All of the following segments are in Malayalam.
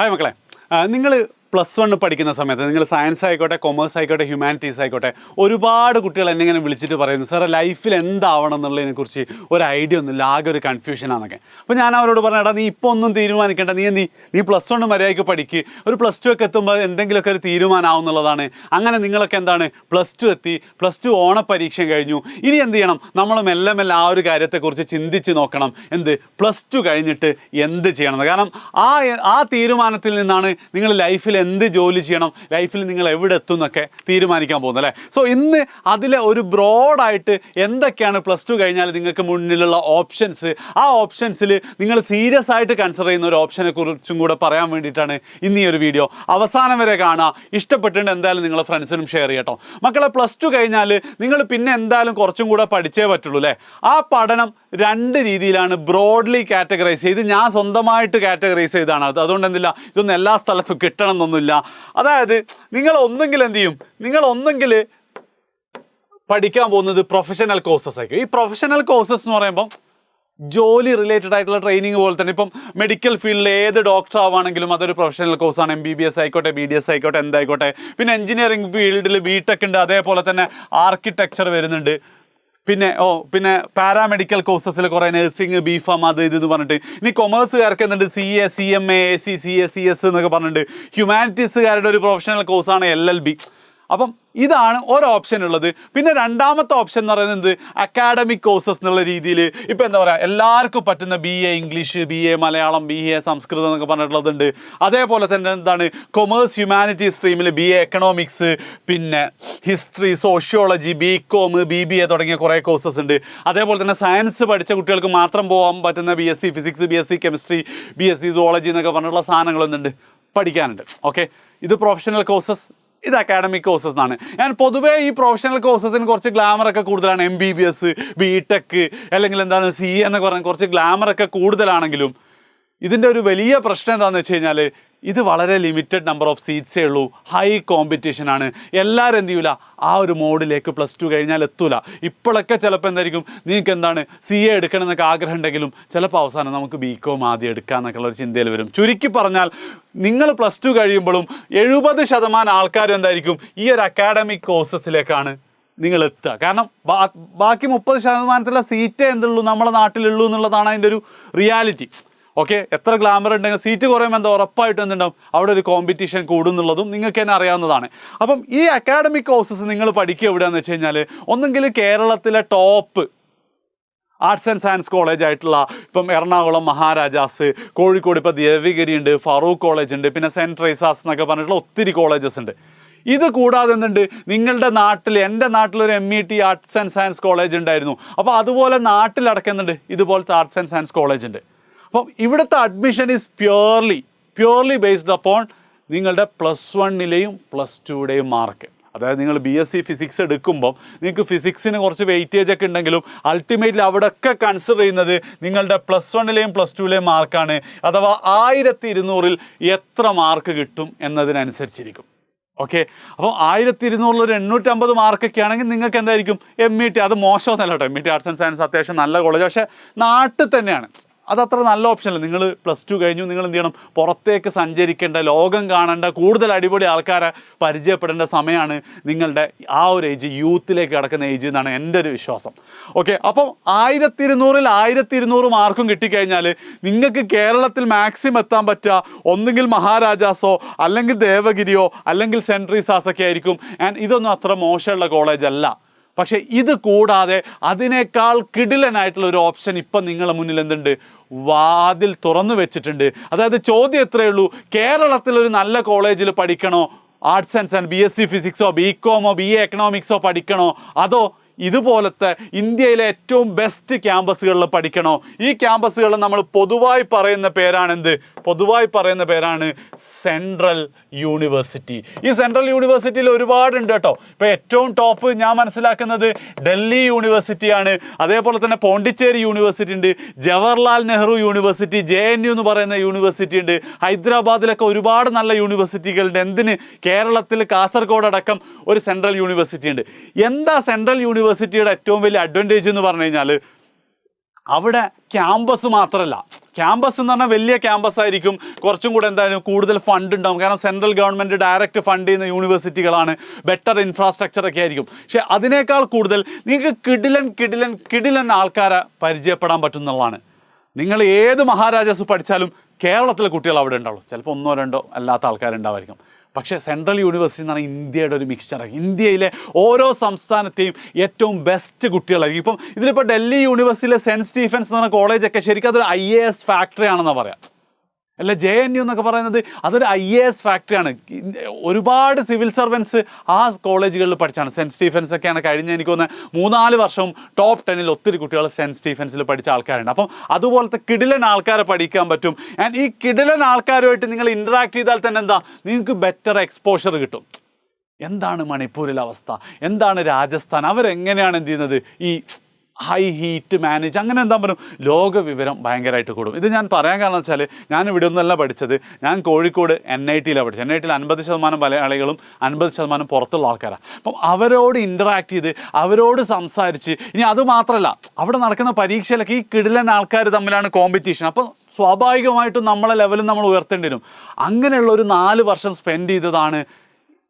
ഹായ് മക്കളെ, നിങ്ങൾ +1 പഠിക്കുന്ന സമയത്ത് നിങ്ങൾ സയൻസ് ആയിക്കോട്ടെ, കൊമേഴ്സ് ആയിക്കോട്ടെ, ഹ്യൂമാനിറ്റീസ് ആയിക്കോട്ടെ, ഒരുപാട് കുട്ടികൾ എന്നെ ഇങ്ങനെ വിളിച്ചിട്ട് പറയുന്നു, സാറേ ലൈഫിൽ എന്താവണം എന്നുള്ളതിനെക്കുറിച്ച് ഒരു ഐഡിയ ഒന്നുമില്ല, ആകെ ഒരു കൺഫ്യൂഷനാണെന്നൊക്കെ. അപ്പോൾ ഞാൻ അവരോട് പറഞ്ഞാൽ നീ ഇപ്പോൾ ഒന്നും തീരുമാനിക്കേണ്ട, നീ +1 മര്യാദയ്ക്ക് പഠിക്ക്, ഒരു +2 ഒക്കെ എത്തുമ്പോൾ എന്തെങ്കിലുമൊക്കെ ഒരു തീരുമാനമാവും എന്നുള്ളതാണ്. അങ്ങനെ നിങ്ങളൊക്കെ എന്താണ് +2 എത്തി, +2 ഓണപരീക്ഷ കഴിഞ്ഞു, ഇനി എന്ത് ചെയ്യണം, നമ്മൾ മെല്ലെ മെല്ലെ ആ ഒരു കാര്യത്തെക്കുറിച്ച് ചിന്തിച്ച് നോക്കണം, +2 കഴിഞ്ഞിട്ട് എന്ത് ചെയ്യണം. കാരണം ആ തീരുമാനത്തിൽ നിന്നാണ് നിങ്ങൾ ലൈഫിൽ എന്ത് ജോലി ചെയ്യണം, ലൈഫിൽ നിങ്ങൾ എവിടെ എത്തും എന്നൊക്കെ തീരുമാനിക്കാൻ പോകുന്നത് അല്ലേ. സോ ഇന്ന് അതിലെ ഒരു ബ്രോഡായിട്ട് എന്തൊക്കെയാണ് +2 കഴിഞ്ഞാൽ നിങ്ങൾക്ക് മുന്നിലുള്ള ഓപ്ഷൻസ്, ആ ഓപ്ഷൻസിൽ നിങ്ങൾ സീരിയസ് ആയിട്ട് കൺസിഡർ ചെയ്യുന്ന ഒരു ഓപ്ഷനെ കുറിച്ചും കൂടെ പറയാൻ വേണ്ടിയിട്ടാണ് ഇന്ന് ഈ ഒരു വീഡിയോ. അവസാനം വരെ കാണുക, ഇഷ്ടപ്പെട്ടിട്ടുണ്ട് എന്തായാലും നിങ്ങളെ ഫ്രണ്ട്സിനും ഷെയർ ചെയ്യട്ടോ. മക്കളെ +2 കഴിഞ്ഞാൽ നിങ്ങൾ പിന്നെ എന്തായാലും കുറച്ചും കൂടെ പഠിച്ചേ പറ്റുള്ളൂ അല്ലേ. ആ പഠനം 2 രീതിയിലാണ് ബ്രോഡ്ലി കാറ്റഗറൈസ് ചെയ്ത്, ഞാൻ സ്വന്തമായിട്ട് കാറ്റഗറൈസ് ചെയ്താണ്. അതുകൊണ്ട് എന്തില്ല, ഇതൊന്നും എല്ലാ സ്ഥലത്തും കിട്ടണമെന്നൊന്നുമില്ല. അതായത് നിങ്ങൾ ഒന്നെങ്കിൽ എന്ത് ചെയ്യും, നിങ്ങൾ ഒന്നെങ്കിൽ പഠിക്കാൻ പോകുന്നത് പ്രൊഫഷണൽ കോഴ്സസ് ആയിരിക്കും. ഈ പ്രൊഫഷണൽ കോഴ്സസ് എന്ന് പറയുമ്പോൾ ജോലി റിലേറ്റഡ് ആയിട്ടുള്ള ട്രെയിനിങ് പോലെ തന്നെ. ഇപ്പം മെഡിക്കൽ ഫീൽഡിൽ ഏത് ഡോക്ടർ ആവുകയാണെങ്കിലും അതൊരു പ്രൊഫഷണൽ കോഴ്സാണ്. MBBS ആയിക്കോട്ടെ, BDS ആയിക്കോട്ടെ, എന്തായിക്കോട്ടെ. പിന്നെ എഞ്ചിനീയറിംഗ് ഫീൽഡിൽ BTech ഉണ്ട്, അതേപോലെ തന്നെ ആർക്കിടെക്ചർ വരുന്നുണ്ട്. പിന്നെ പാരാമെഡിക്കൽ കോഴ്സസിൽ കുറേ നഴ്സിംഗ്, BPharm അത് ഇത് പറഞ്ഞിട്ട്. ഇനി കൊമേഴ്സുകാർക്ക് എന്തുണ്ട്, CA, CMA, AC, CS, CS എന്നൊക്കെ പറഞ്ഞിട്ട്. ഹ്യൂമാനിറ്റീസുകാരുടെ ഒരു പ്രൊഫഷണൽ കോഴ്സാണ് LLB. അപ്പം ഇതാണ് ഒരു ഓപ്ഷൻ ഉള്ളത്. പിന്നെ രണ്ടാമത്തെ ഓപ്ഷൻ എന്ന് പറയുന്നത് അക്കാഡമിക് കോഴ്സസ് എന്നുള്ള രീതിയിൽ ഇപ്പോൾ എന്താ പറയുക, എല്ലാവർക്കും പറ്റുന്ന BA English, BA Malayalam, BA സംസ്കൃതം എന്നൊക്കെ പറഞ്ഞിട്ടുള്ളതുണ്ട്. അതേപോലെ തന്നെ എന്താണ് കൊമേഴ്സ് ഹ്യൂമാനിറ്റീസ് സ്ട്രീമിൽ BA എക്കണോമിക്സ്, പിന്നെ ഹിസ്റ്ററി, സോഷ്യോളജി, BCom, BBA തുടങ്ങിയ കുറേ കോഴ്സസ് ഉണ്ട്. അതേപോലെ തന്നെ സയൻസ് പഠിച്ച കുട്ടികൾക്ക് മാത്രം പോകാൻ പറ്റുന്ന BSc physics, BSc chemistry, BSc zoology എന്നൊക്കെ പറഞ്ഞിട്ടുള്ള സാധനങ്ങളൊന്നുണ്ട്, പഠിക്കാനുണ്ട്. ഓക്കെ, ഇത് പ്രൊഫഷണൽ കോഴ്സസ്, ഇത് അക്കാഡമിക് കോഴ്സസ് ആണ്. ഞാൻ പൊതുവേ ഈ പ്രൊഫഷണൽ കോഴ്സസിന് കുറച്ച് ഗ്ലാമറൊക്കെ കൂടുതലാണ്. MBBS, BTech അല്ലെങ്കിൽ എന്താണ് CA എന്നൊക്കെ പറഞ്ഞാൽ കുറച്ച് ഗ്ലാമറൊക്കെ കൂടുതലാണെങ്കിലും ഇതിൻ്റെ ഒരു വലിയ പ്രശ്നം എന്താണെന്ന് വെച്ച് കഴിഞ്ഞാൽ ഇത് വളരെ ലിമിറ്റഡ് നമ്പർ ഓഫ് സീറ്റ്സേ ഉള്ളൂ. ഹൈ കോമ്പറ്റീഷനാണ്. എല്ലാവരും എന്ത് ചെയ്യൂല, ആ ഒരു മോഡിലേക്ക് +2 കഴിഞ്ഞാൽ എത്തൂല. ഇപ്പോഴൊക്കെ ചിലപ്പോൾ എന്തായിരിക്കും, നിങ്ങൾക്ക് എന്താണ് CA എടുക്കണം എന്നൊക്കെ ആഗ്രഹം ഉണ്ടെങ്കിലും ചിലപ്പോൾ അവസാനം നമുക്ക് BCom ആദ്യം എടുക്കാമെന്നൊക്കെ ഉള്ളൊരു ചിന്തയിൽ വരും. ചുരുക്കി പറഞ്ഞാൽ നിങ്ങൾ +2 കഴിയുമ്പോഴും 70% ആൾക്കാരും എന്തായിരിക്കും ഈ ഒരു അക്കാഡമിക് കോഴ്സസിലേക്കാണ് നിങ്ങൾ എത്തുക. കാരണം ബാക്കി 30% സീറ്റേ എന്തുള്ളൂ നമ്മളെ നാട്ടിലുള്ളൂ എന്നുള്ളതാണ് അതിൻ്റെ ഒരു റിയാലിറ്റി. ഓക്കെ, എത്ര ഗ്ലാമർ ഉണ്ടെങ്കിൽ സീറ്റ് കുറയുമ്പോൾ എന്താ ഉറപ്പായിട്ടും എന്തുണ്ടാവും, അവിടെ ഒരു കോമ്പറ്റീഷൻ കൂടുന്നുള്ളതും നിങ്ങൾക്ക് തന്നെ അറിയാവുന്നതാണ്. അപ്പം ഈ അക്കാഡമിക് കോഴ്സസ് നിങ്ങൾ പഠിക്കുക എവിടെയാണെന്ന് വെച്ച് കഴിഞ്ഞാൽ ഒന്നെങ്കിൽ കേരളത്തിലെ top arts and science college ആയിട്ടുള്ള ഇപ്പം എറണാകുളം മഹാരാജാസ്, കോഴിക്കോട് ഇപ്പോൾ ദേവഗിരി ഉണ്ട്, ഫറൂഖ് കോളേജ് ഉണ്ട്, പിന്നെ സെൻറ്റ് ട്രേസാസ് എന്നൊക്കെ പറഞ്ഞിട്ടുള്ള ഒത്തിരി കോളേജസ് ഉണ്ട്. ഇത് കൂടാതെ എന്തുണ്ട്, നിങ്ങളുടെ നാട്ടിൽ, എൻ്റെ നാട്ടിലൊരു MET arts and science college ഉണ്ടായിരുന്നു. അപ്പോൾ അതുപോലെ നാട്ടിലടക്കുന്നുണ്ട് ഇതുപോലത്തെ ആർട്സ് ആൻഡ് സയൻസ് കോളേജ് ഉണ്ട്. അപ്പം ഇവിടുത്തെ admission is purely based upon നിങ്ങളുടെ +1ലെയും +2യുടെയും മാർക്ക്. അതായത് നിങ്ങൾ BSc ഫിസിക്സ് എടുക്കുമ്പോൾ നിങ്ങൾക്ക് ഫിസിക്സിന് കുറച്ച് വെയിറ്റേജ് ഒക്കെ ഉണ്ടെങ്കിലും അൾട്ടിമേറ്റ്ലി അവിടെയൊക്കെ കൺസിഡർ ചെയ്യുന്നത് നിങ്ങളുടെ +1ലെയും +2ലെയും മാർക്കാണ്. അഥവാ 1200-ൽ എത്ര മാർക്ക് കിട്ടും എന്നതിനനുസരിച്ചിരിക്കും. ഓക്കെ, അപ്പോൾ 1200 ഒരു 850 മാർക്കൊക്കെ ആണെങ്കിൽ നിങ്ങൾക്ക് എന്തായിരിക്കും MET. അത് മോശമൊന്നുമല്ല കേട്ടോ, MET ആർട്സ് ആൻഡ് സയൻസ് അത്യാവശ്യം നല്ല കോളേജ്, പക്ഷേ നാട്ടിൽ തന്നെയാണ്. അതത്ര നല്ല ഓപ്ഷനല്ല. നിങ്ങൾ +2 കഴിഞ്ഞു, നിങ്ങൾ എന്ത് ചെയ്യണം, പുറത്തേക്ക് സഞ്ചരിക്കേണ്ട, ലോകം കാണേണ്ട, കൂടുതൽ അടിപൊളി ആൾക്കാരെ പരിചയപ്പെടേണ്ട സമയമാണ് നിങ്ങളുടെ ആ ഒരു ഏജ്, യൂത്തിലേക്ക് കിടക്കുന്ന ഏജ് എന്നാണ് എൻ്റെ ഒരു വിശ്വാസം. ഓക്കെ, അപ്പം 1200-ൽ 1200 മാർക്കും കിട്ടിക്കഴിഞ്ഞാൽ നിങ്ങൾക്ക് കേരളത്തിൽ മാക്സിമം എത്താൻ പറ്റുക ഒന്നുകിൽ മഹാരാജാസോ അല്ലെങ്കിൽ ദേവഗിരിയോ അല്ലെങ്കിൽ സെൻറ്റ് ട്രീസാസൊക്കെ ആയിരിക്കും. ആൻഡ് ഇതൊന്നും അത്ര മോശമുള്ള കോളേജ് അല്ല. പക്ഷേ ഇത് കൂടാതെ അതിനേക്കാൾ കിടിലനായിട്ടുള്ള ഒരു ഓപ്ഷൻ ഇപ്പം നിങ്ങളുടെ മുന്നിൽ എന്തുണ്ട്, വാതിൽ തുറന്നു വെച്ചിട്ടുണ്ട്. അതായത് ചോദ്യം എത്രയേ ഉള്ളൂ, കേരളത്തിലൊരു നല്ല കോളേജിൽ പഠിക്കണോ, arts and science BSc ഫിസിക്സോ BComോ BA എക്കണോമിക്സോ പഠിക്കണോ, അതോ ഇതുപോലത്തെ ഇന്ത്യയിലെ ഏറ്റവും ബെസ്റ്റ് ക്യാമ്പസുകളിൽ പഠിക്കണോ? ഈ ക്യാമ്പസുകൾ നമ്മൾ പൊതുവായി പറയുന്ന പേരാണ് സെൻട്രൽ യൂണിവേഴ്സിറ്റി. ഈ സെൻട്രൽ യൂണിവേഴ്സിറ്റിയിൽ ഒരുപാടുണ്ട് കേട്ടോ. ഇപ്പോൾ ഏറ്റവും ടോപ്പ് ഞാൻ മനസ്സിലാക്കുന്നത് ഡൽഹി യൂണിവേഴ്സിറ്റിയാണ്. അതേപോലെ തന്നെ പോണ്ടിച്ചേരി യൂണിവേഴ്സിറ്റി ഉണ്ട്, ജവഹർലാൽ നെഹ്റു യൂണിവേഴ്സിറ്റി, JNU എന്ന് പറയുന്ന യൂണിവേഴ്സിറ്റി ഉണ്ട്. ഹൈദരാബാദിലൊക്കെ ഒരുപാട് നല്ല യൂണിവേഴ്സിറ്റികളുണ്ട്. എന്തിന്, കേരളത്തിൽ കാസർഗോഡ് അടക്കം ഒരു സെൻട്രൽ യൂണിവേഴ്സിറ്റി ഉണ്ട്. എന്താ സെൻട്രൽ യൂണിവേഴ്സിറ്റിയുടെ ഏറ്റവും വലിയ അഡ്വാൻറ്റേജ് എന്ന് പറഞ്ഞു കഴിഞ്ഞാൽ അവിടെ ക്യാമ്പസ് മാത്രമല്ല, ക്യാമ്പസ് എന്ന് പറഞ്ഞാൽ വലിയ ക്യാമ്പസ് ആയിരിക്കും, കുറച്ചും കൂടെ എന്തായാലും കൂടുതൽ ഫണ്ട് ഉണ്ടാവും. കാരണം സെൻട്രൽ ഗവൺമെൻറ് ഡയറക്റ്റ് ഫണ്ട് ചെയ്യുന്ന യൂണിവേഴ്സിറ്റികളാണ്, ബെറ്റർ ഇൻഫ്രാസ്ട്രക്ചർ ഒക്കെ ആയിരിക്കും. പക്ഷേ അതിനേക്കാൾ കൂടുതൽ നിങ്ങൾക്ക് കിടിലൻ ആൾക്കാരെ പരിചയപ്പെടാൻ പറ്റുന്നതാണ്. നിങ്ങൾ ഏത് മഹാരാജാസ് പഠിച്ചാലും കേരളത്തിലെ കുട്ടികൾ അവിടെ ഉണ്ടാവുള്ളൂ. ചിലപ്പോൾ 1-2 അല്ലാത്ത ആൾക്കാരുണ്ടാവായിരിക്കും. പക്ഷേ സെൻട്രൽ യൂണിവേഴ്സിറ്റി എന്ന് പറഞ്ഞാൽ ഇന്ത്യയുടെ ഒരു മിക്സ്ചറാണ്. ഇന്ത്യയിലെ ഓരോ സംസ്ഥാനത്തെയും ഏറ്റവും ബെസ്റ്റ് കുട്ടികളായിരിക്കും. ഇപ്പം ഇതിലിപ്പോൾ ഡൽഹി യൂണിവേഴ്സിറ്റിയിലെ സെൻറ്റ് സ്റ്റീഫൻസ് എന്ന് പറഞ്ഞ കോളേജൊക്കെ ശരിക്കും അതൊരു IAS ഫാക്ടറി ആണെന്നാണ് പറയാം. അല്ല, JNU എന്നൊക്കെ പറയുന്നത് അതൊരു IAS ഫാക്ടറിയാണ്. ഒരുപാട് സിവിൽ സർവൻസ് ആ കോളേജുകളിൽ പഠിച്ചാണ്. സെൻറ്റ് സ്റ്റീഫൻസ് ഒക്കെയാണ് കഴിഞ്ഞ എനിക്ക് തോന്നുന്നത് 3-4 വർഷവും ടോപ്പ് 10 ഒത്തിരി കുട്ടികൾ സെൻറ്റ് സ്റ്റീഫൻസിൽ പഠിച്ച ആൾക്കാരുണ്ട്. അപ്പം അതുപോലത്തെ കിടിലൻ ആൾക്കാരെ പഠിക്കാൻ പറ്റും. ആൻഡ് ഈ കിടിലൻ ആൾക്കാരുമായിട്ട് നിങ്ങൾ ഇൻറ്ററാക്ട് ചെയ്താൽ തന്നെ എന്താ, നിങ്ങൾക്ക് ബെറ്റർ എക്സ്പോഷർ കിട്ടും. എന്താണ് മണിപ്പൂരിലെ അവസ്ഥ, എന്താണ് രാജസ്ഥാൻ, അവരെങ്ങനെയാണ് എന്ത് ചെയ്യുന്നത്, ഈ ഹൈ ഹീറ്റ് മാനേജ്, അങ്ങനെ എന്താ പറയുക, ലോക വിവരം ഭയങ്കരമായിട്ട് കൂടും. ഇത് ഞാൻ പറയാൻ കാരണം വെച്ചാൽ ഞാൻ ഇവിടെ ഒന്നല്ല പഠിച്ചത്, ഞാൻ കോഴിക്കോട് NITയിലാണ് പഠിച്ചത്. NITയിൽ 50% മലയാളികളും 50% പുറത്തുള്ള ആൾക്കാരാണ്. അപ്പം അവരോട് ഇൻറ്ററാക്ട് ചെയ്ത് അവരോട് സംസാരിച്ച്, ഇനി അതുമാത്രമല്ല അവിടെ നടക്കുന്ന പരീക്ഷയിലൊക്കെ ഈ കിടിലൻ ആൾക്കാർ തമ്മിലാണ് കോമ്പറ്റീഷൻ. അപ്പം സ്വാഭാവികമായിട്ടും നമ്മളെ ലെവലും നമ്മൾ ഉയർത്തേണ്ടി വരും. അങ്ങനെയുള്ള ഒരു 4 വർഷം സ്പെൻഡ് ചെയ്തതാണ്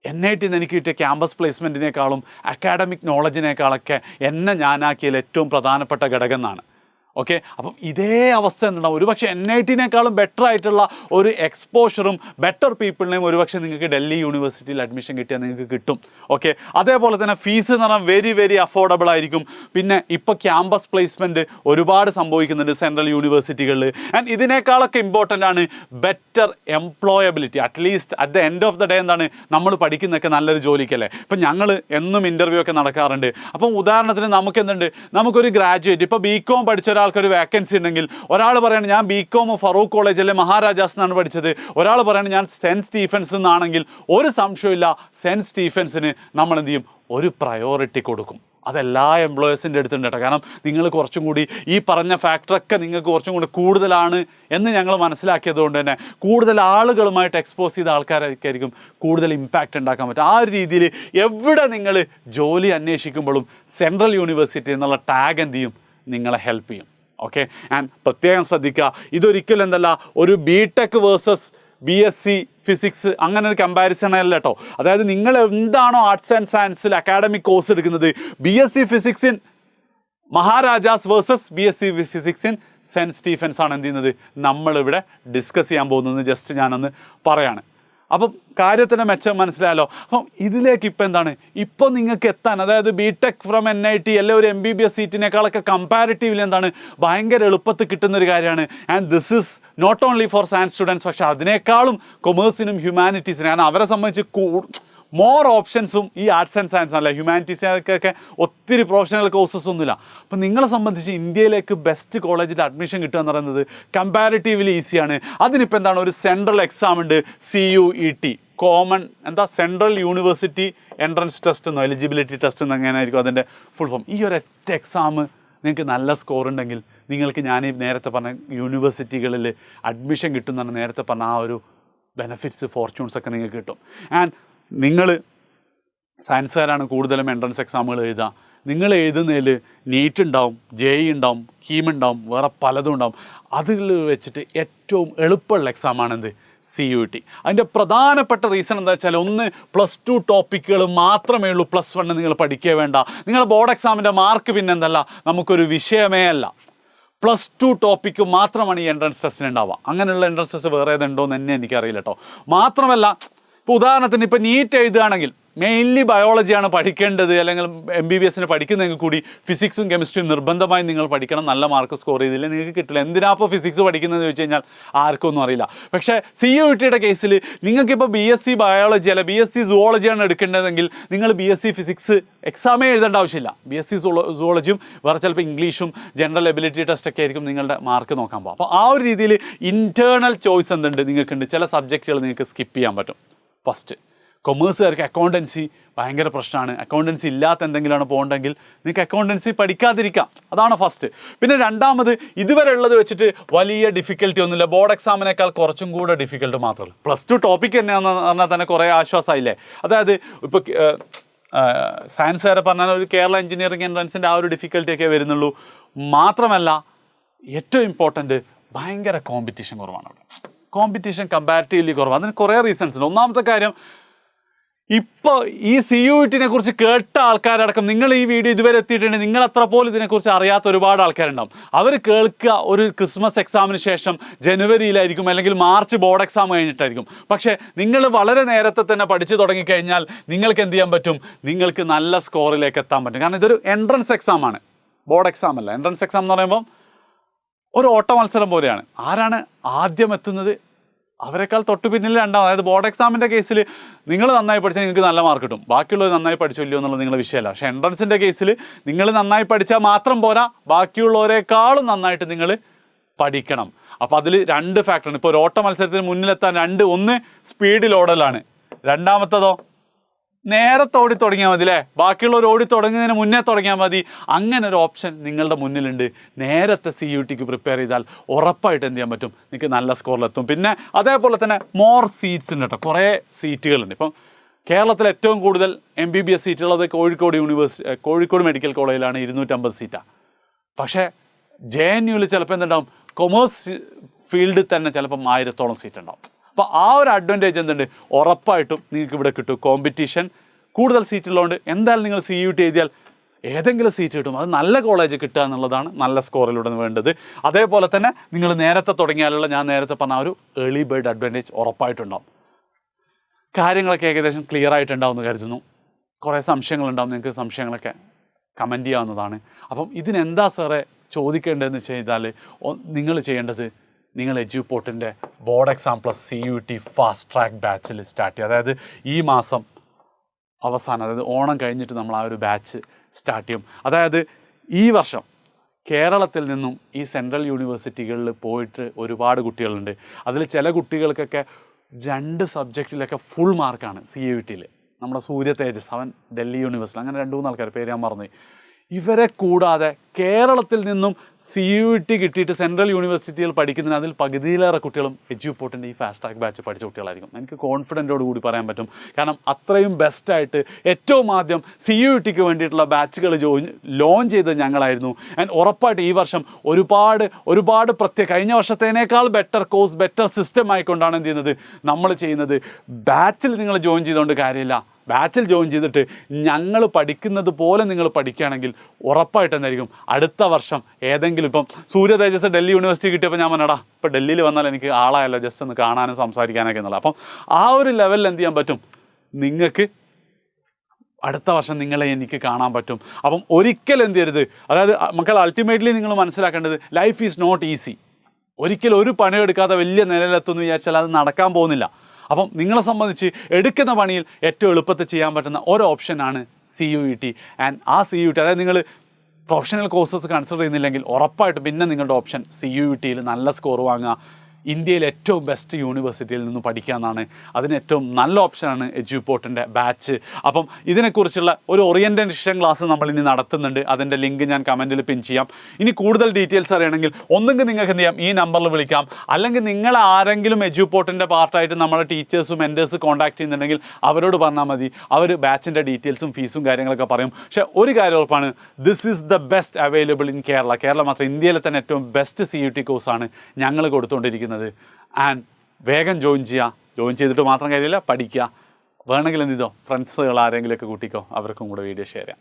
NITയിൽ നിന്ന് എനിക്ക് കിട്ടിയ ക്യാമ്പസ് പ്ലേസ്മെൻറ്റിനേക്കാളും അക്കാഡമിക് നോളജിനേക്കാളൊക്കെ എന്നെ ഞാനാക്കിയതിൽ ഏറ്റവും പ്രധാനപ്പെട്ട ഘടകം എന്നാണ്. ഓക്കെ, അപ്പം ഇതേ അവസ്ഥ എന്തുണ്ടാവും, ഒരുപക്ഷെ NITനേക്കാളും ബെറ്റർ ആയിട്ടുള്ള ഒരു എക്സ്പോഷറും ബെറ്റർ പീപ്പിളിനെയും ഒരുപക്ഷെ നിങ്ങൾക്ക് ഡൽഹി യൂണിവേഴ്സിറ്റിയിൽ അഡ്മിഷൻ കിട്ടിയാൽ നിങ്ങൾക്ക് കിട്ടും. ഓക്കെ, അതേപോലെ തന്നെ ഫീസ് എന്ന് പറഞ്ഞാൽ വെരി അഫോർഡബിൾ ആയിരിക്കും. പിന്നെ ഇപ്പോൾ ക്യാമ്പസ് പ്ലേസ്മെൻറ്റ് ഒരുപാട് സംഭവിക്കുന്നുണ്ട് സെൻട്രൽ യൂണിവേഴ്സിറ്റികളിൽ. ആൻഡ് ഇതിനേക്കാളൊക്കെ ഇമ്പോർട്ടൻ്റ് ആണ് better employability. At least at the end of the day എന്താണ്, നമ്മൾ പഠിക്കുന്നതൊക്കെ നല്ലൊരു ജോലിക്കല്ലേ. ഇപ്പം ഞങ്ങൾ എന്നും ഇൻ്റർവ്യൂ ഒക്കെ നടക്കാറുണ്ട്. അപ്പം ഉദാഹരണത്തിന് നമുക്ക് എന്തുണ്ട്, നമുക്കൊരു ഗ്രാജുവേറ്റ് ഇപ്പോൾ BCom പഠിച്ച ഒരാൾക്കൊരു വേക്കൻസി ഉണ്ടെങ്കിൽ ഒരാൾ പറയാണ് ഞാൻ BCom ഫറൂഖ് കോളേജിലെ മഹാരാജാസ് എന്നാണ് പഠിച്ചത്, ഒരാൾ പറയാണ് ഞാൻ സെൻറ്റ് സ്റ്റീഫൻസ് എന്നാണെങ്കിൽ ഒരു സംശയമില്ല, സെൻറ്റ് സ്റ്റീഫൻസിന് നമ്മൾ എന്ത് ചെയ്യും, ഒരു പ്രയോറിറ്റി കൊടുക്കും. അതെല്ലാ എംപ്ലോയേഴ്സിൻ്റെ അടുത്തുണ്ട് കേട്ടോ. കാരണം നിങ്ങൾ കുറച്ചും കൂടി ഈ പറഞ്ഞ ഫാക്ടറൊക്കെ നിങ്ങൾക്ക് കുറച്ചും കൂടി കൂടുതലാണ് എന്ന് ഞങ്ങൾ മനസ്സിലാക്കിയത് കൊണ്ട് തന്നെ കൂടുതൽ ആളുകളുമായിട്ട് എക്സ്പോസ് ചെയ്ത ആൾക്കാർക്കായിരിക്കും കൂടുതൽ ഇമ്പാക്റ്റ് ഉണ്ടാക്കാൻ പറ്റും. ആ ഒരു രീതിയിൽ എവിടെ നിങ്ങൾ ജോലി അന്വേഷിക്കുമ്പോഴും സെൻട്രൽ യൂണിവേഴ്സിറ്റി എന്നുള്ള ടാഗ് എന്ത് ചെയ്യും, നിങ്ങളെ ഹെൽപ്പ് ചെയ്യും. ഓക്കെ, ആൻഡ് പ്രത്യേകം ശ്രദ്ധിക്കുക, ഇതൊരിക്കലും എന്തല്ല ഒരു BTech വേഴ്സസ് BSc ഫിസിക്സ് അങ്ങനെ ഒരു കമ്പാരിസൺ അല്ല കേട്ടോ. അതായത് നിങ്ങൾ എന്താണോ ആർട്സ് ആൻഡ് സയൻസിൽ അക്കാഡമിക് കോഴ്സ് എടുക്കുന്നത്, BSc physics in Maharajas versus BSc physics in Saint Stephen's ആണ് എന്ത് ചെയ്യുന്നത് നമ്മളിവിടെ ഡിസ്കസ് ചെയ്യാൻ പോകുന്നത്. ജസ്റ്റ് ഞാനൊന്ന് പറയാണ്. അപ്പം കാര്യത്തിൻ്റെ മെച്ചം മനസ്സിലായല്ലോ. അപ്പം ഇതിലേക്ക് ഇപ്പം എന്താണ്, ഇപ്പം നിങ്ങൾക്ക് എത്താൻ, അതായത് BTech ഫ്രം NIT അല്ലെ ഒരു MBBS സീറ്റിനേക്കാളൊക്കെ കമ്പാരിറ്റീവ്ലി എന്താണ് ഭയങ്കര എളുപ്പത്തിൽ കിട്ടുന്നൊരു കാര്യമാണ്. And this is not only for science students, പക്ഷേ അതിനേക്കാളും കൊമേഴ്സിനും ഹ്യൂമാനിറ്റീസിനും, കാരണം അവരെ സംബന്ധിച്ച് മോർ ഓപ്ഷൻസും ഈ ആർട്സ് ആൻഡ് സയൻസ് അല്ല, ഹ്യൂമാനിറ്റീസിനൊക്കെ ഒത്തിരി പ്രൊഫഷണൽ കോഴ്സസ് ഒന്നുമില്ല. അപ്പം നിങ്ങളെ സംബന്ധിച്ച് ഇന്ത്യയിലേക്ക് ബെസ്റ്റ് കോളേജിൽ അഡ്മിഷൻ കിട്ടുക എന്ന് പറയുന്നത് കമ്പാരിറ്റീവ്ലി ഈസിയാണ്. അതിനിപ്പോൾ എന്താണ്, ഒരു സെൻട്രൽ എക്സാം ഉണ്ട്, CUET, കോമൺ എന്താ സെൻട്രൽ യൂണിവേഴ്സിറ്റി എൻട്രൻസ് ടെസ്റ്റ് എന്നോ എലിജിബിലിറ്റി ടെസ്റ്റ് എന്ന് എങ്ങനെയായിരിക്കും അതിൻ്റെ ഫുൾ ഫോം. ഈ ഒരൊറ്റ എക്സാം നിങ്ങൾക്ക് നല്ല സ്കോർ ഉണ്ടെങ്കിൽ നിങ്ങൾക്ക് ഞാൻ ഈ നേരത്തെ പറഞ്ഞ യൂണിവേഴ്സിറ്റികളിൽ അഡ്മിഷൻ കിട്ടുന്നതാണ് നേരത്തെ പറഞ്ഞ ആ ഒരു ബെനഫിറ്റ്സ്, ഫോർച്യൂൺസ് ഒക്കെ നിങ്ങൾക്ക് കിട്ടും. ആൻഡ് നിങ്ങൾ സയൻസുകാരാണ് കൂടുതലും എൻട്രൻസ് എക്സാമുകൾ എഴുതുക. നിങ്ങൾ എഴുതുന്നതിൽ നീറ്റ് ഉണ്ടാവും, JEE ഉണ്ടാവും, കീം ഉണ്ടാവും, വേറെ പലതും ഉണ്ടാവും. അതിൽ വെച്ചിട്ട് ഏറ്റവും എളുപ്പമുള്ള എക്സാമാണെന്ത്, CUET. അതിൻ്റെ പ്രധാനപ്പെട്ട റീസൺ എന്താ വെച്ചാൽ, ഒന്ന് +2 ടോപ്പിക്കുകൾ മാത്രമേ ഉള്ളൂ, +1 നിങ്ങൾ പഠിക്കുക വേണ്ട. നിങ്ങളുടെ ബോർഡ് എക്സാമിൻ്റെ മാർക്ക് പിന്നെ എന്തല്ല, നമുക്കൊരു വിഷയമേ അല്ല. +2 ടോപ്പിക്ക് മാത്രമാണ് ഈ എൻട്രൻസ് ടെസ്റ്റിന് ഉണ്ടാവുക. അങ്ങനെയുള്ള എൻട്രൻസ് ടെസ്റ്റ് വേറെ ഏതുണ്ടോ എന്ന് തന്നെ എനിക്കറിയില്ല കേട്ടോ. മാത്രമല്ല, ഇപ്പോൾ ഉദാഹരണത്തിന് ഇപ്പോൾ നീറ്റ് എഴുതുകയാണെങ്കിൽ മെയിൻലി ബയോളജിയാണ് പഠിക്കേണ്ടത്, അല്ലെങ്കിൽ MBBSന് പഠിക്കുന്നതെങ്കിൽ കൂടി ഫിസിക്സും കെമിസ്ട്രിയും നിർബന്ധമായി നിങ്ങൾ പഠിക്കണം. നല്ല മാർക്ക് സ്കോർ ചെയ്തില്ലേ നിങ്ങൾക്ക് കിട്ടില്ല. എന്തിനാ ഇപ്പോൾ ഫിസിക്സ് പഠിക്കുന്നതെന്ന് ചോദിച്ചു കഴിഞ്ഞാൽ ആർക്കൊന്നും അറിയില്ല. പക്ഷേ CUETയുടെ കേസിൽ നിങ്ങൾക്കിപ്പോൾ BSc ബയോളജി അല്ല BSc സുവോളജിയാണ് എടുക്കേണ്ടതെങ്കിൽ നിങ്ങൾ BSc ഫിസിക്സ് എക്സാമേ എഴുതേണ്ട ആവശ്യമില്ല. BSc സുവോളജിയും വേറെ ചിലപ്പോൾ ഇംഗ്ലീഷും ജനറൽ എബിലിറ്റി ടെസ്റ്റൊക്കെ ആയിരിക്കും നിങ്ങളുടെ മാർക്ക് നോക്കാൻ പോകും. അപ്പോൾ ആ ഒരു രീതിയിൽ ഇൻറ്റേർണൽ ചോയ്സ് എന്തുണ്ട് നിങ്ങൾക്കുണ്ട്. ചില സബ്ജക്റ്റുകൾ നിങ്ങൾക്ക് സ്കിപ്പ് ചെയ്യാൻ പറ്റും. ഫസ്റ്റ്, കൊമേഴ്സുകാർക്ക് അക്കൗണ്ടൻസി ഭയങ്കര പ്രശ്നമാണ്. അക്കൗണ്ടൻസി ഇല്ലാത്ത എന്തെങ്കിലുമാണ് പോകണ്ടെങ്കിൽ നിങ്ങൾക്ക് അക്കൗണ്ടൻസി പഠിക്കാതിരിക്കാം. അതാണ് ഫസ്റ്റ്. പിന്നെ രണ്ടാമത്, ഇതുവരെ ഉള്ളത് വെച്ചിട്ട് വലിയ ഡിഫിക്കൽട്ടി ഒന്നുമില്ല. ബോർഡ് എക്സാമിനേക്കാൾ കുറച്ചും കൂടെ ഡിഫിക്കൽട്ട് മാത്രമല്ല. +2 ടോപ്പിക്ക് തന്നെയാണെന്ന് പറഞ്ഞാൽ തന്നെ കുറേ ആശ്വാസമായില്ലേ. അതായത് ഇപ്പോൾ സയൻസുകാരെ പറഞ്ഞാൽ ഒരു കേരള എഞ്ചിനീയറിംഗ് എൻട്രൻസിൻ്റെ ആ ഒരു ഡിഫിക്കൽട്ടിയൊക്കെ വരുന്നുള്ളൂ. മാത്രമല്ല ഏറ്റവും ഇമ്പോർട്ടൻറ്റ് ഭയങ്കര കോമ്പറ്റീഷൻ കുറവാണ് അവിടെ. കോമ്പറ്റീഷൻ കമ്പാരിറ്റീവ്ലി കുറവാണ്. അതിന് കുറേ റീസൺസ് ഉണ്ട്. ഒന്നാമത്തെ കാര്യം, ഇപ്പോൾ ഈ CUET കുറിച്ച് കേട്ട ആൾക്കാരടക്കം നിങ്ങൾ ഈ വീഡിയോ ഇതുവരെ എത്തിയിട്ടുണ്ടെങ്കിൽ നിങ്ങൾ അത്ര പോലും ഇതിനെക്കുറിച്ച് അറിയാത്ത ഒരുപാട് ആൾക്കാരുണ്ടാവും. അവർ കേൾക്കുക ഒരു ക്രിസ്മസ് എക്സാമിന് ശേഷം ജനുവരിയിലായിരിക്കും, അല്ലെങ്കിൽ മാർച്ച് ബോർഡ് എക്സാം കഴിഞ്ഞിട്ടായിരിക്കും. പക്ഷേ നിങ്ങൾ വളരെ നേരത്തെ തന്നെ പഠിച്ചു തുടങ്ങിക്കഴിഞ്ഞാൽ നിങ്ങൾക്ക് എന്ത് ചെയ്യാൻ പറ്റും? നിങ്ങൾക്ക് നല്ല സ്കോറിലേക്ക് എത്താൻ പറ്റും. കാരണം ഇതൊരു എൻട്രൻസ് എക്സാമാണ്, ബോർഡ് എക്സാം അല്ല. എൻട്രൻസ് എക്സാം എന്ന് പറയുമ്പം ഒരു ഓട്ട മത്സരം പോലെയാണ്. ആരാണ് ആദ്യം എത്തുന്നത് അവരെക്കാൾ തൊട്ട് പിന്നിൽ രണ്ടാമത്. അതായത് ബോർഡ് എക്സാമിൻ്റെ കേസിൽ നിങ്ങൾ നന്നായി പഠിച്ചാൽ നിങ്ങൾക്ക് നല്ല മാർക്ക് കിട്ടും, ബാക്കിയുള്ളവർ നന്നായി പഠിച്ചില്ലയോ എന്നുള്ളത് നിങ്ങളുടെ വിഷയമല്ല. പക്ഷേ എൻട്രൻസിൻ്റെ കേസിൽ നിങ്ങൾ നന്നായി പഠിച്ചാൽ മാത്രം പോരാ, ബാക്കിയുള്ളവരെക്കാളും നന്നായിട്ട് നിങ്ങൾ പഠിക്കണം. അപ്പോൾ അതിൽ 2 ഫാക്ടറാണ്. ഇപ്പോൾ ഒരു ഓട്ട മത്സരത്തിന് മുന്നിലെത്താൻ ഒന്ന് സ്പീഡിൽ ഓടലാണ്, രണ്ടാമത്തതോ നേരത്തെ ഓടി തുടങ്ങിയാൽ മതി അല്ലേ, ബാക്കിയുള്ളവർ ഓടി തുടങ്ങുന്നതിന് മുന്നേ തുടങ്ങിയാൽ മതി. അങ്ങനെ ഒരു ഓപ്ഷൻ നിങ്ങളുടെ മുന്നിലുണ്ട്. നേരത്തെ CUET പ്രിപ്പയർ ചെയ്താൽ ഉറപ്പായിട്ട് എന്ത് ചെയ്യാൻ പറ്റും? നിങ്ങൾക്ക് നല്ല സ്കോറിലെത്തും. പിന്നെ അതേപോലെ തന്നെ മോർ സീറ്റ്സ് ഉണ്ട് കേട്ടോ, കുറേ സീറ്റുകളുണ്ട്. ഇപ്പം കേരളത്തിൽ ഏറ്റവും കൂടുതൽ MBBS സീറ്റുള്ളത് കോഴിക്കോട് മെഡിക്കൽ കോളേജിലാണ്, 250 സീറ്റാണ്. പക്ഷേ JNUവിൽ ചിലപ്പോൾ എന്തുണ്ടാവും, കൊമേഴ്സ് ഫീൽഡിൽ തന്നെ ചിലപ്പം 1000-ഓളം സീറ്റ് ഉണ്ടാവും. അപ്പോൾ ആ ഒരു അഡ്വാൻറ്റേജ് എന്തുണ്ട്? ഉറപ്പായിട്ടും നിങ്ങൾക്ക് ഇവിടെ കിട്ടും. കോമ്പറ്റീഷൻ കൂടുതൽ സീറ്റുള്ളതുകൊണ്ട് എന്തായാലും നിങ്ങൾ CUET എഴുതിയാൽ ഏതെങ്കിലും സീറ്റ് കിട്ടും. അത് നല്ല കോളേജ് കിട്ടുക എന്നുള്ളതാണ് നല്ല സ്കോറിലൂടെ വേണ്ടത്. അതേപോലെ തന്നെ നിങ്ങൾ നേരത്തെ തുടങ്ങിയാലുള്ള ഞാൻ നേരത്തെ പറഞ്ഞ ഒരു ഏർലി ബേർഡ് അഡ്വാൻറ്റേജ് ഉറപ്പായിട്ടുണ്ടാവും. കാര്യങ്ങളൊക്കെ ഏകദേശം ക്ലിയർ ആയിട്ടുണ്ടാവുമെന്ന് കരുതുന്നു. കുറേ സംശയങ്ങളുണ്ടാവും, നിങ്ങൾക്ക് സംശയങ്ങളൊക്കെ കമൻറ്റ് ചെയ്യാവുന്നതാണ്. അപ്പം ഇതിനെന്താ സാറേ ചോദിക്കേണ്ടതെന്ന് ചെയ്താൽ നിങ്ങൾ ചെയ്യേണ്ടത്, നിങ്ങൾ എജ്യൂപോർട്ടിൻ്റെ board exam plus CUET fast track ബാച്ചിൽ സ്റ്റാർട്ട് ചെയ്യുക. അതായത് ഈ മാസം അവസാനം, അതായത് ഓണം കഴിഞ്ഞിട്ട് നമ്മൾ ആ ഒരു ബാച്ച് സ്റ്റാർട്ട് ചെയ്യും. അതായത് ഈ വർഷം കേരളത്തിൽ നിന്നും ഈ സെൻട്രൽ യൂണിവേഴ്സിറ്റികളിൽ പോയിട്ട് ഒരുപാട് കുട്ടികളുണ്ട്. അതിൽ ചില കുട്ടികൾക്കൊക്കെ 2 സബ്ജക്റ്റിലൊക്കെ ഫുൾ മാർക്കാണ് CUET. നമ്മുടെ സൂര്യ തേജസ്, അവൻ ഡൽഹി യൂണിവേഴ്സിറ്റി, അങ്ങനെ 2-3 ആൾക്കാർ, പേര് ഞാൻ മറന്നു. ഇവരെ കൂടാതെ കേരളത്തിൽ നിന്നും CUET കിട്ടിയിട്ട് സെൻട്രൽ യൂണിവേഴ്സിറ്റിയിൽ പഠിക്കുന്നതിന് അതിൽ പകുതിയിലേറെ കുട്ടികളും എജ്യൂപോർട്ടിൻ്റെ ഈ ഫാസ്റ്റ് ട്രാക്ക് ബാച്ച് പഠിച്ച കുട്ടികളായിരിക്കും. എനിക്ക് കോൺഫിഡൻറ്റോട് കൂടി പറയാൻ പറ്റും. കാരണം അത്രയും ബെസ്റ്റായിട്ട് ഏറ്റവും ആദ്യം CUET വേണ്ടിയിട്ടുള്ള ബാച്ചുകൾ ലോഞ്ച് ചെയ്തത് ഞങ്ങളായിരുന്നു. ആൻഡ് ഉറപ്പായിട്ട് ഈ വർഷം ഒരുപാട് കഴിഞ്ഞ വർഷത്തേനേക്കാൾ ബെറ്റർ കോഴ്സ്, ബെറ്റർ സിസ്റ്റം ആയിക്കൊണ്ടാണ് എന്ത് ചെയ്യുന്നത് നമ്മൾ ചെയ്യുന്നത്. ബാച്ചിൽ നിങ്ങൾ ജോയിൻ ചെയ്തുകൊണ്ട് കാര്യമില്ല, ബാച്ചിൽ ജോയിൻ ചെയ്തിട്ട് ഞങ്ങൾ പഠിക്കുന്നത് പോലെ നിങ്ങൾ പഠിക്കുകയാണെങ്കിൽ ഉറപ്പായിട്ട് എന്തായിരിക്കും അടുത്ത വർഷം ഏതെങ്കിലും, ഇപ്പം സൂര്യ തേജസ് ഡൽഹി യൂണിവേഴ്സിറ്റി കിട്ടിയപ്പോൾ ഞാൻ പറഞ്ഞടാ ഇപ്പോൾ ഡൽഹിയിൽ വന്നാൽ എനിക്ക് ആളായല്ലോ ജസ്റ്റ് ഒന്ന് കാണാനും സംസാരിക്കാനൊക്കെ എന്നുള്ളത്. അപ്പം ആ ഒരു ലെവലിൽ എന്ത് ചെയ്യാൻ പറ്റും, നിങ്ങൾക്ക് അടുത്ത വർഷം നിങ്ങളെ എനിക്ക് കാണാൻ പറ്റും. അപ്പം ഒരിക്കലും എന്ത് ചെയ്യരുത്, അതായത് മക്കൾ അൾട്ടിമേറ്റ്ലി നിങ്ങൾ മനസ്സിലാക്കേണ്ടത് ലൈഫ് ഈസ് നോട്ട് ഈസി. ഒരിക്കലും ഒരു പണിയെടുക്കാതെ വലിയ നിലയിലെത്തുമെന്ന് വിചാരിച്ചാൽ അത് നടക്കാൻ പോകുന്നില്ല. അപ്പം നിങ്ങളെ സംബന്ധിച്ച് എടുക്കുന്ന പണിയിൽ ഏറ്റവും എളുപ്പത്തിൽ ചെയ്യാൻ പറ്റുന്ന ഒരു ഓപ്ഷനാണ് CUET. ആൻഡ് ആ CUET, അതായത് നിങ്ങൾ പ്രൊഫഷണൽ കോഴ്സസ് കൺസിഡർ ചെയ്യുന്നില്ലെങ്കിൽ ഉറപ്പായിട്ട് പിന്നെ നിങ്ങളുടെ ഓപ്ഷൻ CUET നല്ല സ്കോർ വാങ്ങുക, ഇന്ത്യയിലെ ഏറ്റവും ബെസ്റ്റ് യൂണിവേഴ്സിറ്റിയിൽ നിന്ന് പഠിക്കുക എന്നാണ്. അതിന് ഏറ്റവും നല്ല ഓപ്ഷനാണ് എജ്യൂപോർട്ടിൻ്റെ ബാച്ച്. അപ്പം ഇതിനെക്കുറിച്ചുള്ള ഒരു ഓറിയൻറ്റേഷൻ ക്ലാസ് നമ്മൾ ഇനി നടത്തുന്നുണ്ട്. അതിൻ്റെ ലിങ്ക് ഞാൻ കമൻറ്റിൽ പിൻ ചെയ്യാം. ഇനി കൂടുതൽ ഡീറ്റെയിൽസ് അറിയണമെങ്കിൽ ഒന്നെങ്കിൽ നിങ്ങൾക്ക് എന്ത് ചെയ്യാം, ഈ നമ്പറിൽ വിളിക്കാം, അല്ലെങ്കിൽ നിങ്ങൾ ആരെങ്കിലും എജ്യൂപോർട്ടിൻ്റെ പാർട്ടായിട്ട് നമ്മുടെ ടീച്ചേഴ്സും മെൻറ്റേഴ്സ് കോൺടാക്ട് ചെയ്യുന്നുണ്ടെങ്കിൽ അവരോട് പറഞ്ഞാൽ മതി. അവർ ബാച്ചിൻ്റെ ഡീറ്റെയിൽസും ഫീസും കാര്യങ്ങളൊക്കെ പറയും. പക്ഷേ ഒരു കാര്യം ഉറപ്പാണ്, this is the best available in Kerala മാത്രം, ഇന്ത്യയിലെ തന്നെ ഏറ്റവും ബെസ്റ്റ് CUET കോഴ്സാണ് ഞങ്ങൾ കൊടുത്തുകൊണ്ടിരിക്കുന്നത്. ആൻഡ് വേഗം ജോയിൻ ചെയ്തിട്ട് മാത്രം കാര്യമില്ല, പഠിക്കുക. വേണമെങ്കിൽ എന്ത് ചെയ്തോ, ഫ്രണ്ട്സുകൾ ആരെങ്കിലുമൊക്കെ കൂട്ടിക്കോ, അവർക്കും കൂടെ വീഡിയോ ഷെയർ ചെയ്യാം.